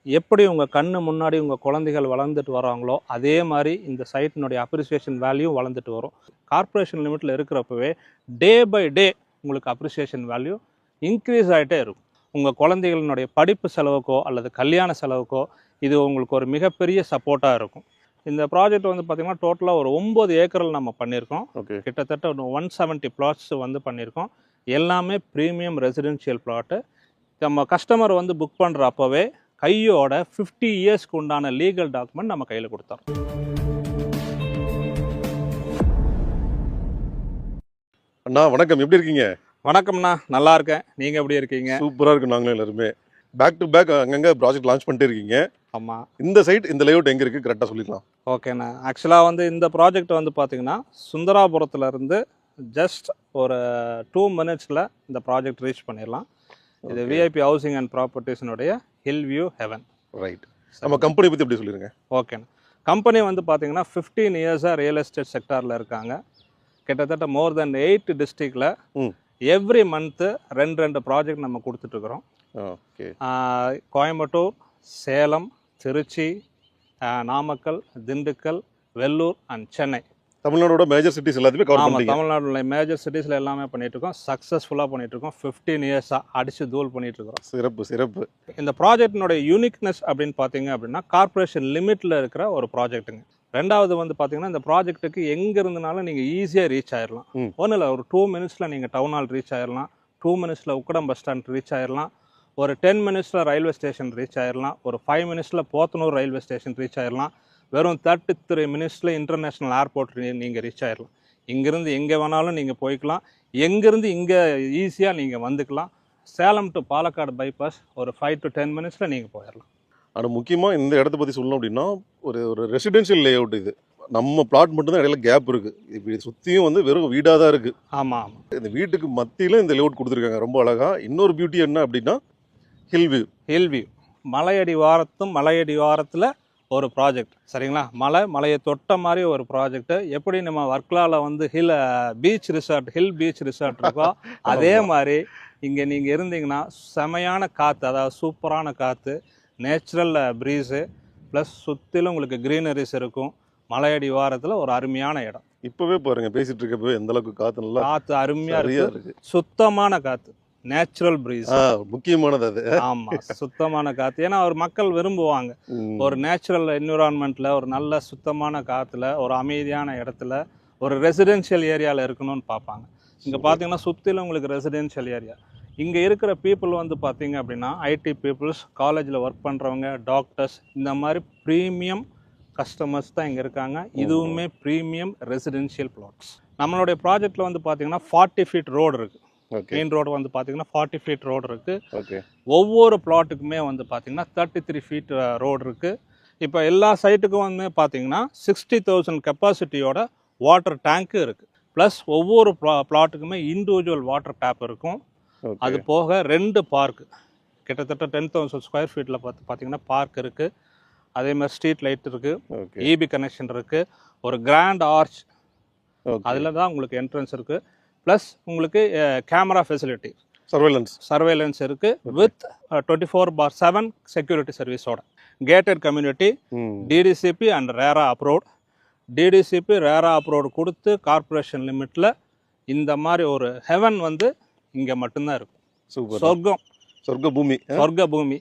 எப்படி உங்கள் கண்ணு முன்னாடி உங்கள் குழந்தைகள் வளர்ந்துட்டு வராங்களோ அதே மாதிரி இந்த சைட்டினுடைய அப்ரிசியேஷன் வேல்யூ வளர்ந்துட்டு வரும். கார்ப்பரேஷன் லிமிட்டில் இருக்கிறப்பவே டே பை டே உங்களுக்கு அப்ரிசியேஷன் வேல்யூ இன்க்ரீஸ் ஆகிட்டே இருக்கும். உங்கள் குழந்தைகளினுடைய படிப்பு செலவுக்கோ அல்லது கல்யாண செலவுக்கோ இது உங்களுக்கு ஒரு மிகப்பெரிய சப்போர்ட்டாக இருக்கும். இந்த ப்ராஜெக்ட் வந்து பார்த்திங்கன்னா டோட்டலாக ஒரு 9 ஏக்கரில் நம்ம பண்ணியிருக்கோம். கிட்டத்தட்ட ஒரு 170 பிளாட்ஸ் வந்து பண்ணியிருக்கோம். எல்லாமே ப்ரீமியம் ரெசிடென்ஷியல் பிளாட்டு. நம்ம கஸ்டமர் வந்து புக் பண்ணுற அப்போவே கையோட 50 இயர்ஸ்க்கு உண்டான லீகல் டாக்குமெண்ட் நம்ம கையில் கொடுத்தோம். அண்ணா வணக்கம், எப்படி இருக்கீங்க? வணக்கம்ண்ணா, நல்லா இருக்கேன். நீங்கள் எப்படி இருக்கீங்க? சூப்பராக இருக்கு. நாங்களும் எல்லாருமே பேக் டு பேக் அங்கங்கே ப்ராஜெக்ட் லான்ச் பண்ணிட்டு இருக்கீங்க. ஆமாம். இந்த சைட் இந்த லேஅவுட் எங்கே இருக்குது கரெக்டாக சொல்லிடலாம். ஓகேண்ணா, ஆக்சுவலாக வந்து இந்த ப்ராஜெக்ட் வந்து பார்த்தீங்கன்னா சுந்தராபுரத்துலேருந்து ஜஸ்ட் ஒரு 2 மினிட்ஸில் இந்த ப்ராஜெக்ட் ரீச் பண்ணிடலாம். இது விஐபி ஹவுசிங் அண்ட் ப்ராப்பர்ட்டிஸினுடைய ஹில் வியூ ஹெவன். ரைட். நம்ம கம்பெனி பற்றி எப்படி சொல்லிடுங்க? ஓகேண்ணா, கம்பெனி வந்து பார்த்தீங்கன்னா 15 இயர்ஸாக ரியல் எஸ்டேட் செக்டாரில் இருக்காங்க. கிட்டத்தட்ட மோர் தென் 8 டிஸ்ட்ரிக்டில் எவ்ரி மந்த்து 2 ப்ராஜெக்ட் நம்ம கொடுத்துட்ருக்குறோம். ஓகே. கோயம்புத்தூர், சேலம், திருச்சி, நாமக்கல், திண்டுக்கல், வெள்ளூர் அண்ட் சென்னை. தமிழ்நாடோட மேஜர் சிட்டிஸ் எல்லாத்தையுமே கவர் பண்ணுறீங்க? தமிழ்நாடுல மேஜர் சிட்டிஸில் எல்லாமே பண்ணிகிட்ருக்கோம். சக்ஸஸ்ஃபுல்லாக பண்ணிகிட்ருக்கோம். 15 இயர்ஸாக அடித்து தூள் பண்ணிகிட்ருக்கோம். சிறப்பு சிறப்பு. இந்த ப்ராஜெக்டினுடைய யூனிக்னஸ் அப்படின்னு பார்த்தீங்க அப்படின்னா கார்ப்பரேஷன் லிமிட்டில் இருக்கிற ஒரு ப்ராஜெக்ட்டுங்க. ரெண்டாவது வந்து பார்த்தீங்கன்னா இந்த ப்ராஜெக்ட்டுக்கு எங்கே இருந்தனாலும் நீங்கள் ஈஸியாக ரீச் ஆயிடலாம். ஒன்றும் இல்லை, ஒரு 2 மினிட்ஸில் நீங்கள் டவுன் ஹால் ரீச் ஆயிடலாம். 2 மினிட்ஸில் உக்கடம் பஸ் ஸ்டாண்ட் ரீச் ஆயிடலாம். ஒரு 10 மினிட்ஸில் ரயில்வே ஸ்டேஷன் ரீச் ஆயிடலாம். ஒரு 5 மினிட்ஸில் போத்தனூர் ரயில்வே ஸ்டேஷன் ரீச் ஆயிடலாம். வெறும் 33 மினிட்ஸில் இன்டர்நேஷ்னல் ஏர்போர்ட் நீங்கள் ரீச் ஆயிடலாம். இங்கேருந்து எங்கே வேணாலும் நீங்கள் போய்க்கலாம். எங்கேருந்து இங்கே ஈஸியாக நீங்கள் வந்துக்கலாம். சேலம் டு பாலக்காடு பைபாஸ் ஒரு 5 to 10 மினிட்ஸில் நீங்கள் போயிடலாம். ஆனால் முக்கியமாக இந்த இடத்த பற்றி சொல்லணும் அப்படின்னா ஒரு ரெசிடென்ஷியல் லேஅவுட். இது நம்ம பிளாட் மட்டும்தான் இடையில கேப் இருக்குது. இப்போ சுற்றியும் வந்து வெறும் வீடாக தான் இருக்குது. ஆமாம் ஆமாம். இந்த வீட்டுக்கு மத்தியில் இந்த லேஅவுட் கொடுத்துருக்காங்க, ரொம்ப அழகாக. இன்னொரு பியூட்டி என்ன அப்படின்னா ஹில் வியூ. ஹில் வியூ மலையடி வாரத்தில் ஒரு ப்ராஜெக்ட். சரிங்களா, மலையை தொட்ட மாதிரி ஒரு ப்ராஜெக்ட். எப்படி நம்ம வர்க்கலாவில் வந்து ஹில் பீச் ரிசார்ட் இருக்கோ அதே மாதிரி இங்கே நீங்கள் இருந்தீங்கன்னா செமையான காற்று, அதாவது சூப்பரான காற்று, நேச்சுரல் ப்ரீஸு ப்ளஸ் சுற்றிலும் உங்களுக்கு க்ரீனரிஸ் இருக்கும். மலையடி வாரத்தில் ஒரு அருமையான இடம். இப்போவே பாருங்கள், பேசிகிட்டு இருக்கப்போ எந்த அளவுக்கு காற்று அருமையாக இருக்குது. சுத்தமான காற்று, நேச்சுரல் ப்ரீஸ் முக்கியமானது அது. ஆமாம், சுத்தமான காற்று. ஏன்னா ஒரு மக்கள் விரும்புவாங்க ஒரு நேச்சுரல் என்விரான்மெண்ட்டில், ஒரு நல்ல சுத்தமான காற்றுல, ஒரு அமைதியான இடத்துல, ஒரு ரெசிடென்ஷியல் ஏரியாவில் இருக்கணும்னு பார்ப்பாங்க. இங்கே பார்த்தீங்கன்னா சுற்றிலும் உங்களுக்கு ரெசிடென்ஷியல் ஏரியா. இங்கே இருக்கிற பீப்புள் வந்து பார்த்தீங்க அப்படின்னா ஐடி பீப்புள்ஸ், காலேஜில் ஒர்க் பண்ணுறவங்க, டாக்டர்ஸ், இந்த மாதிரி ப்ரீமியம் கஸ்டமர்ஸ் தான் இங்கே இருக்காங்க. இதுவுமே ப்ரீமியம் ரெசிடென்ஷியல் பிளாட்ஸ். நம்மளுடைய ப்ராஜெக்டில் வந்து பார்த்தீங்கன்னா 40 ஃபீட் ரோடு இருக்குது. மெயின் ரோடு வந்து பார்த்தீங்கன்னா 40 ஃபீட் ரோடு இருக்குது. ஒவ்வொரு பிளாட்டுக்குமே வந்து பார்த்தீங்கன்னா 33 ஃபீட் ரோடு இருக்குது. இப்போ எல்லா சைட்டுக்கும் வந்து பார்த்தீங்கன்னா 60,000 கெப்பாசிட்டியோட வாட்டர் டேங்க்கு இருக்குது. ப்ளஸ் ஒவ்வொரு பிளாட்டுக்குமே இண்டிவிஜுவல் வாட்டர் டேப் இருக்கும். அது போக 2 பார்க்கு, கிட்டத்தட்ட 10,000 ஸ்கொயர் ஃபீட்டில் பார்த்தீங்கன்னா பார்க் இருக்குது. அதே மாதிரி ஸ்ட்ரீட் லைட் இருக்குது, இபி கனெக்ஷன் இருக்குது, ஒரு கிராண்ட் ஆர்ச், அதில் தான் உங்களுக்கு என்ட்ரன்ஸ் இருக்குது. ப்ளஸ் உங்களுக்கு கேமரா ஃபெசிலிட்டி, சர்வேலன்ஸ் இருக்குது வித் 24/7 செக்யூரிட்டி சர்வீஸோட. Gated community, DTCP and RERA approved. DTCP RERA approved கொடுத்து கார்ப்பரேஷன் லிமிட்டில் இந்த மாதிரி ஒரு ஹெவன் வந்து இங்கே மட்டும்தான் இருக்கும். சொர்க்க பூமி.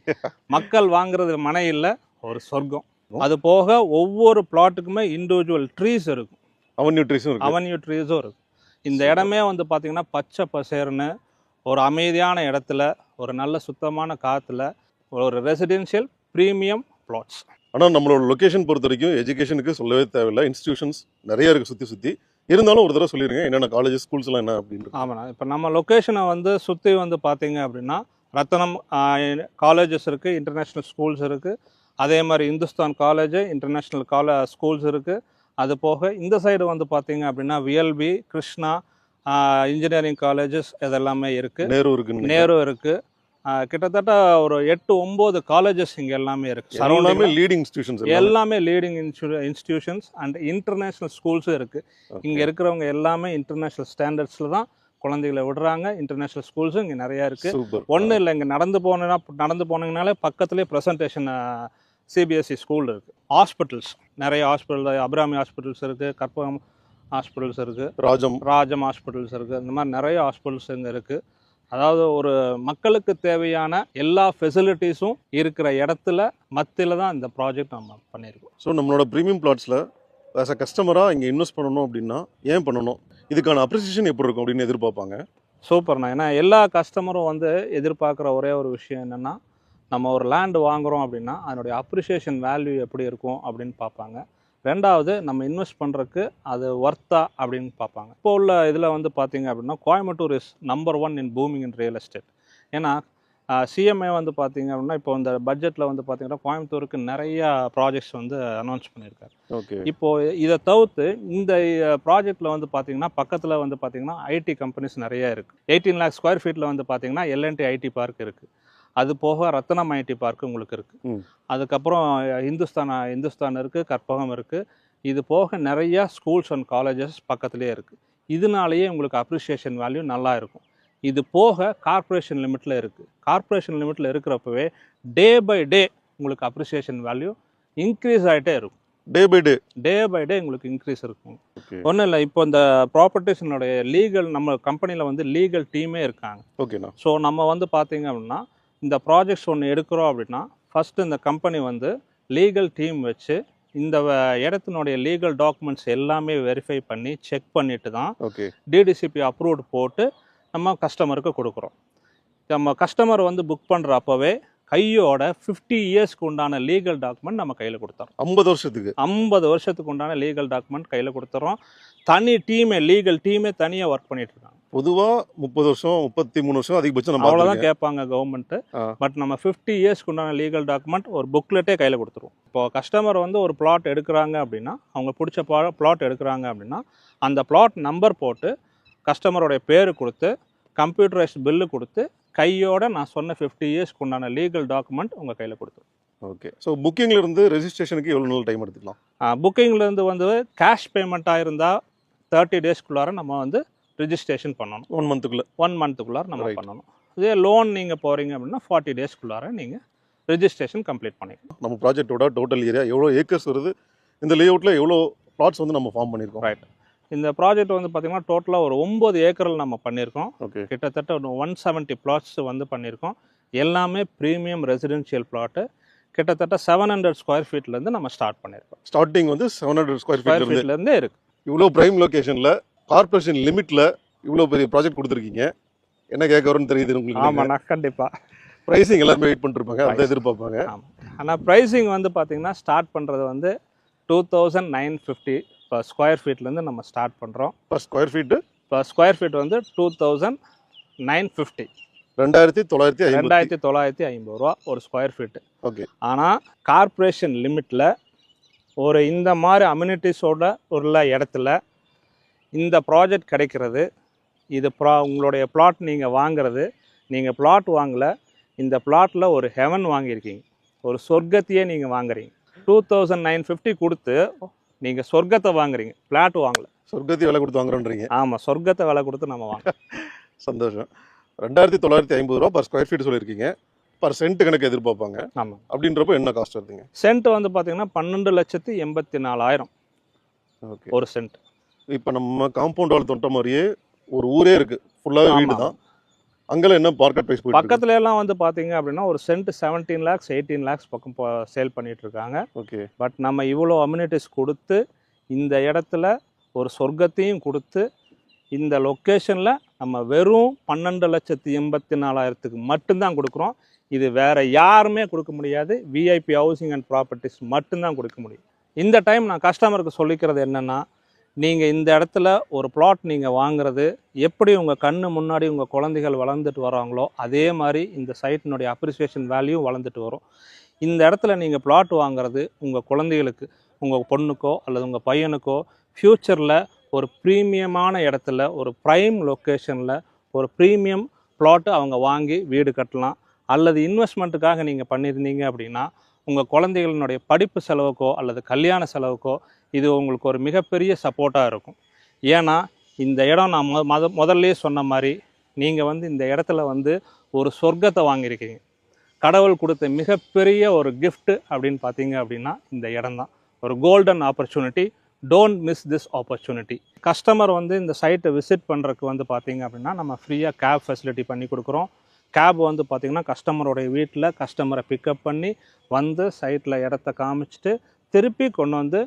மக்கள் வாங்குறது மனை இல்லை, ஒரு சொர்க்கம். அது போக ஒவ்வொரு பிளாட்டுக்குமே இண்டிவிஜுவல் ட்ரீஸ் இருக்கும், அவென்யூ ட்ரீஸும் இருக்கும். இந்த இடமே வந்து பார்த்தீங்கன்னா பச்சை பசேர்னு ஒரு அமைதியான இடத்துல, ஒரு நல்ல சுத்தமான காற்றுல, ஒரு ரெசிடென்ஷியல் ப்ரீமியம் பிளாட்ஸ். ஆனால் நம்மளோட லொக்கேஷன் பொறுத்த வரைக்கும் எஜுகேஷனுக்கு சொல்லவே தேவையில்லை. இன்ஸ்டிடியூஷன்ஸ் நிறைய இருக்குது சுற்றி. இருந்தாலும் ஒரு தடவை சொல்லிடுங்க என்னென்ன காலேஜஸ் ஸ்கூல்ஸ்லாம் என்ன அப்படின்னு. ஆமாண்ணா, இப்போ நம்ம லொக்கேஷனை வந்து சுற்றி வந்து பார்த்தீங்க அப்படின்னா ரத்தனம் காலேஜஸ் இருக்குது, இன்டர்நேஷ்னல் ஸ்கூல்ஸ் இருக்குது. அதே மாதிரி இந்துஸ்தான் காலேஜ், இன்டர்நேஷ்னல் ஸ்கூல்ஸ் இருக்குது. அது போக இந்த சைடு வந்து பார்த்தீங்க அப்படின்னா விஎல்பி, கிருஷ்ணா இன்ஜினியரிங் காலேஜஸ் இதெல்லாமே இருக்குது. நேரு இருக்குது. கிட்டத்தட்ட ஒரு 8-9 காலேஜஸ் இங்கே எல்லாமே இருக்குது. எல்லாமே லீடிங் இன்ஸ்டிடியூஷன்ஸ் அண்ட் இன்டர்நேஷ்னல் ஸ்கூல்ஸும் இருக்குது. இங்கே இருக்கிறவங்க எல்லாமே இன்டர்நேஷ்னல் ஸ்டாண்டர்ட்ஸில் தான் குழந்தைகளை விடுறாங்க. இன்டர்நேஷ்னல் ஸ்கூல்ஸும் இங்கே நிறையா இருக்குது. சூப்பர். ஒன்றும் இல்லை, இங்கே நடந்து போனீங்கனாலே பக்கத்துலேயே ப்ரெசன்டேஷன் சிபிஎஸ்சி ஸ்கூல் இருக்குது. ஹாஸ்பிட்டல்ஸ் நிறைய ஹாஸ்பிட்டல், அபிராமி ஹாஸ்பிட்டல்ஸ் இருக்குது, கற்பகம் ஹாஸ்பிட்டல்ஸ் இருக்குது, ராஜம் ஹாஸ்பிட்டல்ஸ் இருக்குது. இந்த மாதிரி நிறைய ஹாஸ்பிட்டல்ஸ் இங்கே இருக்குது. அதாவது ஒரு மக்களுக்கு தேவையான எல்லா ஃபெசிலிட்டிஸும் இருக்கிற இடத்துல மத்தியில் தான் இந்த ப்ராஜெக்ட் நம்ம பண்ணியிருக்கோம். ஸோ நம்மளோட ப்ரீமியம் பிளாட்ஸில் ஆஸ் அ கஸ்டமராக இங்கே இன்வெஸ்ட் பண்ணணும் அப்படின்னா ஏன் பண்ணணும், இதுக்கான அப்ரிசியேஷன் எப்படி இருக்கும் அப்படின்னு எதிர்பார்ப்பாங்க? சூப்பர்ண்ணா. ஏன்னா எல்லா கஸ்டமரும் வந்து எதிர்பார்க்குற ஒரே ஒரு விஷயம் என்னென்னா, நம்ம ஒரு லேண்டு வாங்குகிறோம் அப்படின்னா அதனுடைய அப்ரிசியேஷன் வேல்யூ எப்படி இருக்கும் அப்படின்னு பார்ப்பாங்க. ரெண்டாவது, நம்ம இன்வெஸ்ட் பண்ணுறதுக்கு அது ஒர்த்தா அப்படின்னு பார்ப்பாங்க. இப்போ உள்ள இதில் வந்து பார்த்தீங்க அப்படின்னா Coimbatore is number 1 in booming in real estate. ஏன்னா சிஎம்ஏ வந்து பார்த்தீங்க அப்படின்னா இப்போ இந்த பட்ஜெட்டில் வந்து பார்த்தீங்கன்னா கோயம்புத்தூருக்கு நிறையா ப்ராஜெக்ட்ஸ் வந்து அனௌன்ஸ் பண்ணியிருக்காரு. ஓகே. இப்போது இதை தவிர்த்து இந்த ப்ராஜெக்டில் வந்து பார்த்தீங்கன்னா பக்கத்தில் வந்து பார்த்தீங்கன்னா ஐடி கம்பெனிஸ் நிறைய இருக்குது. 18 lakh ஸ்கொயர் ஃபீட்டில் வந்து பார்த்தீங்கன்னா எல்என்டி ஐடி பார்க் இருக்குது. அது போக ரத்னம் ஐடி பார்க் உங்களுக்கு இருக்குது. அதுக்கப்புறம் இந்துஸ்தான் இருக்குது, கற்பகம் இருக்குது. இது போக நிறையா ஸ்கூல்ஸ் அண்ட் காலேஜஸ் பக்கத்துலேயே இருக்குது. இதனாலேயே உங்களுக்கு அப்ரிஷியேஷன் வேல்யூ நல்லா இருக்கும். இது போக கார்ப்பரேஷன் லிமிட்டில் இருக்குது. கார்ப்பரேஷன் லிமிட்டில் இருக்கிறப்பவே டே பை டே உங்களுக்கு அப்ரிஷியேஷன் வேல்யூ இன்க்ரீஸ் ஆகிட்டே இருக்கும். டே பை டே உங்களுக்கு இன்க்ரீஸ் இருக்கும். ஒன்றும் இல்லை, இப்போ இந்த ப்ராப்பர்ட்டிஸினுடைய லீகல் நம்ம கம்பெனியில் வந்து லீகல் டீமே இருக்காங்க. ஓகேண்ணா. ஸோ நம்ம வந்து பார்த்தீங்க அப்படின்னா இந்த ப்ராஜெக்ட்ஸ் ஒன்று எடுக்கிறோம் அப்படின்னா ஃபஸ்ட்டு இந்த கம்பெனி வந்து லீகல் டீம் வச்சு இந்த இடத்தினுடைய லீகல் டாக்குமெண்ட்ஸ் எல்லாமே வெரிஃபை பண்ணி செக் பண்ணிட்டு தான் டிடிசிபி அப்ரூவ்டு போட்டு நம்ம கஸ்டமருக்கு கொடுக்குறோம். நம்ம கஸ்டமர் வந்து புக் பண்ணுற அப்போவே கையோட 50 இயர்ஸ்க்கு உண்டான லீகல் டாக்குமெண்ட் நம்ம கையில் கொடுத்துறோம். 50 வருஷத்துக்கு உண்டான லீகல் டாக்குமெண்ட் கையில் கொடுத்துறோம். தனி லீகல் டீமே தனியாக ஒர்க் பண்ணிட்டு இருக்காங்க. பொதுவாக 30 வருஷம் 33 வருஷம் அதிகபட்சம் நம்ம அவ்வளோதான் கேட்பாங்க கவர்மெண்ட்டு. பட் நம்ம 50 இயர்ஸ்க்கு உண்டான லீகல் டாக்குமெண்ட் ஒரு புக்லெட்டே கையில் கொடுத்துருவோம். இப்போ கஸ்டமர் வந்து ஒரு பிளாட் எடுக்கிறாங்க அப்படின்னா, அவங்க பிடிச்ச பிளாட் எடுக்கிறாங்க அப்படின்னா அந்த பிளாட் நம்பர் போட்டு கஸ்டமருடைய பேர் கொடுத்து கம்ப்யூட்டரைஸ்ட் பில்லு கொடுத்து கையோட நான் சொன்ன 50 இயர்ஸ்க்கு உண்டான லீகல் டாக்குமெண்ட் உங்கள் கையில் கொடுத்துருவோம். ஓகே. ஸோ புக்கிங்லேருந்து ரெஜிஸ்ட்ரேஷனுக்கு எவ்வளோ நாள் டைம் எடுத்துக்கலாம்? புக்கிங்லேருந்து வந்து கேஷ் பேமெண்ட்டாக இருந்தால் 30 டேஸ்க்குள்ளார நம்ம வந்து ரிஜிஸ்ட்ரேஷன் பண்ணணும். 1 மந்த்துக்குள்ளார நம்ம பண்ணணும். இதே லோன் நீங்கள் போகிறீங்க அப்படின்னா 40 டேஸ்க்குள்ளார நீங்கள் ரெஜிஸ்ட்ரேஷன் கம்ப்ளீட் பண்ணிக்கலாம். நம்ம ப்ராஜெக்டோட டோட்டல் ஏரியா எவ்வளோ ஏக்கர்ஸ் வருது, இந்த லேஅவுட்டில் எவ்வளோ பிளாட்ஸ் வந்து நம்ம ஃபார்ம் பண்ணியிருக்கோம்? ரைட். இந்த ப்ராஜெக்ட் வந்து பார்த்திங்கன்னா டோட்டலாக ஒரு 9 ஏக்கரில் நம்ம பண்ணியிருக்கோம். ஓகே. கிட்டத்தட்ட ஒரு 170 பிளாட்ஸ் வந்து பண்ணியிருக்கோம். எல்லாமே ப்ரீமியம் ரெசிடென்ஷியல் பிளாட்டு. கிட்டத்தட்ட 700 ஸ்கொயர் ஃபீட்லேருந்து நம்ம ஸ்டார்ட் பண்ணியிருக்கோம். ஸ்டார்டிங் வந்து 700 ஸ்கொயர் ஃபீட்லேருந்தே இருக்குது. இவ்வளோ ப்ரைம் லொக்கேஷனில் கார்பரேஷன் லிமிட்டில் இவ்வளோ பெரிய ப்ராஜெக்ட் கொடுத்துருக்கீங்க. என்ன கேட்க வரும்னு தெரியுது உங்களுக்கு? ஆமாண்ணா, கண்டிப்பாக. ப்ரைஸிங் எல்லாருமே வெயிட் பண்ணிருப்பாங்க, அதை எதிர்பார்ப்பாங்க. ஆமாம். ஆனால் ப்ரைஸிங் வந்து பார்த்திங்கன்னா ஸ்டார்ட் பண்ணுறது வந்து 2950 per ஸ்கொயர் ஃபீட்லேருந்து நம்ம ஸ்டார்ட் பண்ணுறோம். பர் ஸ்கொயர் ஃபீட் வந்து 2950. 2950 ரூபா ஒரு ஸ்கொயர் ஃபீட்டு. ஓகே. ஆனால் கார்ப்பரேஷன் லிமிட்டில் ஒரு இந்த மாதிரி அம்யூனிட்டிஸோட உள்ள இடத்துல இந்த ப்ராஜெக்ட் கிடைக்கிறது, இது உங்களுடைய பிளாட் நீங்கள் வாங்குறது, நீங்கள் பிளாட் வாங்கலை, இந்த பிளாட்டில் ஒரு ஹெவன் வாங்கியிருக்கீங்க, ஒரு சொர்க்கத்தையே நீங்கள் வாங்குறீங்க. 2950 கொடுத்து நீங்கள் சொர்க்கத்தை வாங்குறீங்க, பிளாட் வாங்கலை. சொர்க்கத்தை விலை கொடுத்து வாங்குறோன்றீங்க? ஆமாம், சொர்க்கத்தை விலை கொடுத்து நம்ம வாங்க. சந்தோஷம். 2950 ரூபா பர் ஸ்கொயர் ஃபீட் சொல்லியிருக்கீங்க. பர் சென்ட் கணக்கு எதிர்பார்ப்பாங்க. ஆமாம். அப்படின்றப்போ என்ன காஸ்ட் வருதுங்க? சென்ட் வந்து பார்த்தீங்கன்னா 12,84,000 ஓகே. ஒரு சென்ட். இப்போ நம்ம காம்பவுண்ட் வால் தொட்ட மாதிரியே ஒரு ஊரே இருக்குது, ஃபுல்லாகவே வீடு தான். அங்கெல்லாம் என்ன மார்க்கெட் ப்ரைஸ் போயிட்டு பக்கத்துல எல்லாம் வந்து பார்த்தீங்க அப்படின்னா ஒரு சென்ட் 17 lakhs 18 lakhs பக்கம் சேல் பண்ணிட்டு இருக்காங்க. ஓகே. பட் நம்ம இவ்வளோ அம்யூனிட்டிஸ் கொடுத்து இந்த இடத்துல ஒரு சொர்க்கத்தையும் கொடுத்து இந்த லொக்கேஷனில் நம்ம வெறும் 12,84,000 மட்டும்தான் கொடுக்குறோம். இது வேற யாருமே கொடுக்க முடியாது. விஐபி ஹவுசிங் அண்ட் ப்ராப்பர்ட்டிஸ் மட்டும்தான் கொடுக்க முடியும். இந்த டைம் நான் கஸ்டமருக்கு சொல்லிக்கிறது என்னென்னா, நீங்கள் இந்த இடத்துல ஒரு பிளாட் நீங்கள் வாங்குறது எப்படி உங்கள் கண்ணு முன்னாடி உங்கள் குழந்தைகள் வளர்ந்துட்டு வராங்களோ அதே மாதிரி இந்த சைட்டினுடைய அப்ரிசியேஷன் வேல்யூ வளர்ந்துட்டு வரும். இந்த இடத்துல நீங்கள் பிளாட் வாங்குறது உங்கள் குழந்தைகளுக்கு, உங்கள் பொண்ணுக்கோ அல்லது உங்கள் பையனுக்கோ ஃப்யூச்சரில் ஒரு ப்ரீமியமான இடத்துல ஒரு ப்ரைம் லொக்கேஷனில் ஒரு ப்ரீமியம் பிளாட்டு அவங்க வாங்கி வீடு கட்டலாம். அல்லது இன்வெஸ்ட்மெண்ட்டுக்காக நீங்கள் பண்ணியிருந்தீங்க அப்படின்னா உங்கள் குழந்தைகளினுடைய படிப்பு செலவுக்கோ அல்லது கல்யாண செலவுக்கோ இது உங்களுக்கு ஒரு மிகப்பெரிய சப்போர்ட்டாக இருக்கும். ஏன்னா இந்த இடம் நான் முதல்லயே சொன்ன மாதிரி நீங்கள் வந்து இந்த இடத்துல வந்து ஒரு சொர்க்கத்தை வாங்கியிருக்கீங்க. கடவுள் கொடுத்த மிகப்பெரிய ஒரு gift அப்படின்னு பார்த்தீங்க அப்படின்னா இந்த இடம் தான். ஒரு golden opportunity. Don't miss this opportunity. Customer வந்து இந்த சைட்டை விசிட் பண்ணுறதுக்கு வந்து பார்த்தீங்க அப்படின்னா நம்ம ஃப்ரீயாக கேப் ஃபெசிலிட்டி பண்ணி கொடுக்குறோம். கேப் வந்து பார்த்திங்கன்னா கஸ்டமருடைய வீட்டில் கஸ்டமரை பிக்கப் பண்ணி வந்து சைட்டில் இடத்த காமிச்சிட்டு திருப்பி கொண்டு வந்து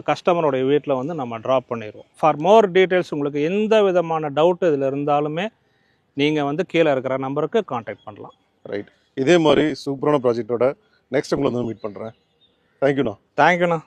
கஸ்டமருடைய வீட்டில் வந்து நம்ம ட்ராப் பண்ணிடுவோம். ஃபார் மோர் டீட்டெயில்ஸ் உங்களுக்கு எந்த விதமான டவுட் இதில் இருந்தாலுமே நீங்கள் வந்து கீழே இருக்கிற நம்பருக்கு காண்டாக்ட் பண்ணலாம். ரைட். இதே மாதிரி சூப்பரான ப்ராஜெக்டோட நெக்ஸ்ட் உங்களை வந்து மீட் பண்ணுறேன். தேங்க்யூண்ணா. தேங்க்யூண்ணா.